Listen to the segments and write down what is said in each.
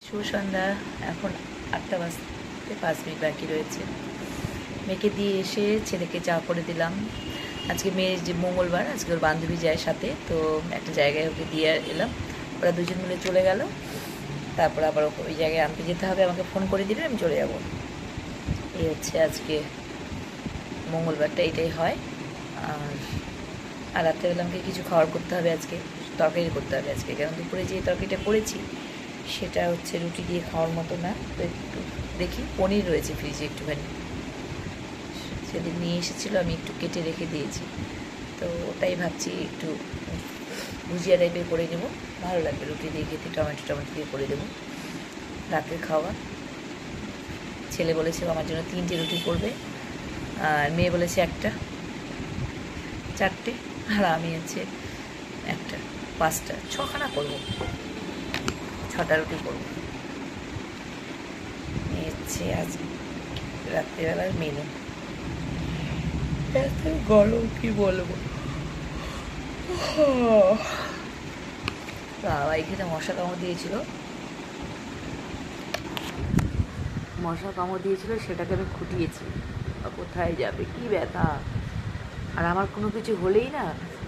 শুভ সন্ধ্যা। এখন 8টা বাজতে 5 মিনিট বাকি রয়েছে। মেয়েকে দিয়ে এসে ছেলেকে চা করে দিলাম। আজকে মেয়ের যে মঙ্গলবার, আজকে ওর বান্ধবী যায় সাথে, তো একটা জায়গায় ওকে দিয়ে এলাম। ওরা দুজন মিলে চলে গেল। তারপর আবার ওই জায়গায় আনতে যেতে হবে, আমাকে ফোন করে দিলে আমি চলে যাব। এই হচ্ছে আজকে মঙ্গলবারটা, এটাই হয়। আর রাত্রেবেলা আমাকে কিছু খাওয়ার করতে হবে আজকে, তরকারি করতে হবে আজকে, কারণ দুপুরে যে তরকারিটা করেছি সেটা হচ্ছে রুটি দিয়ে খাওয়ার মতো না। তো একটু দেখি, পনির রয়েছে ফ্রিজে একটুখানি, সেদিন নিয়ে এসেছিলো, আমি একটু কেটে রেখে দিয়েছি। তো ওটাই ভাবছি একটু ভুজিয়া টাইপের করে নেব, ভালো লাগবে রুটি দিয়ে খেতে। টমেটো দিয়ে করে দেবো রাতের খাওয়া। ছেলে বলেছে আমার জন্য 3টে রুটি করবে, আর মেয়ে বলেছে একটা, 4টে, আর আমি হচ্ছে একটা, 5টা, 6খানা করবো, 6টা রুটি করবো। হচ্ছে আজ রাত্রিবেলার মেনু। এত গরম কি বলবো। বাবা, এখানে মশা কামড় দিয়েছিল, সেটাকে আমি খুঁটিয়েছি। কোথায় যাবে, কি ব্যথা। আর আমার কোনো কিছু হলেই না,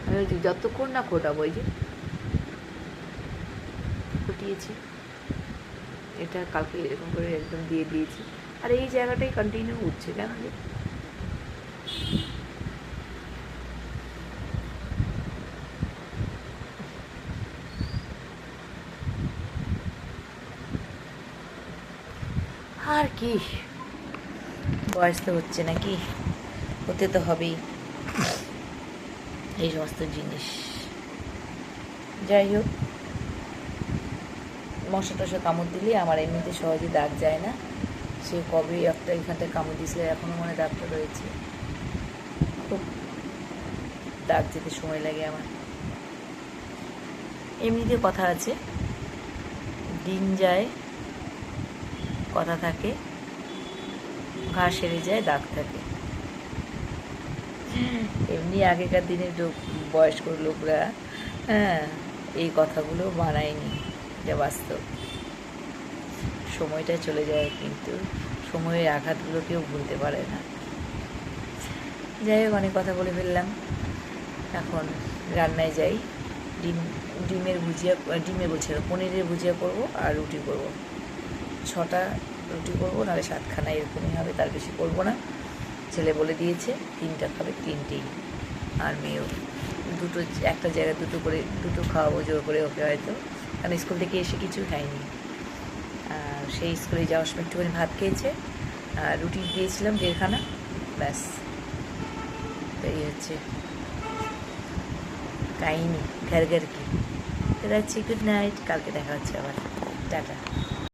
আমি যতক্ষণ না খোটাবো, এই যে খুঁটিয়েছি, এটা কালকে এরকম করে একদম দিয়ে দিয়েছি। আর এই জায়গাটাই কন্টিনিউ উঠছে কেন যে। আর কি, বয়স তো হচ্ছে নাকি, হতে তো হবেই এই সমস্ত জিনিস। যাই হোক, মশা টশা কামড় দিলে আমার এমনিতে সহজে দাগ যায় না। সে কবে একটা এখানটায় কামড় দিয়েছিল, এখনও মনে দাগটা রয়েছে। খুব দাগ যেতে সময় লাগে আমার। এমনিতে কথা আছে, দিন যায় কথা থাকে, ঘা সেরে যায় দাগ থাকে। এমনি আগেকার দিনের বয়স্ক লোকরা এই কথাগুলো মানায়নি, এটা বাস্তব। সময়টা চলে যায়, কিন্তু সময়ের আঘাতগুলো কেউ ভুলতে পারে না। যাই হোক, অনেক কথা বলে ফেললাম। এখন রান্নায় যাই। পনিরের ভুজিয়া করবো আর রুটি করবো। 6টা রুটি করবো, নাহলে 7খানা, এরকমই হবে, তার বেশি করবো না। ছেলে বলে দিয়েছে 3টা খাবে, 3টেই। আর মেয়েও একটা জায়গায় দুটো খাওয়াবো জোর করে ওকে, হয়তো, কারণ স্কুল থেকে এসে কিছু খায়নি। আর সেই স্কুলে যাওয়ার সময় একটুখানি ভাত খেয়েছে, আর রুটি দিয়েছিলাম 1.5খানা, ব্যাস। তো এই হচ্ছে কাহিনি, ঘর কি। রাখছি, গুড নাইট, কালকে দেখা হচ্ছে আবার, টাটা।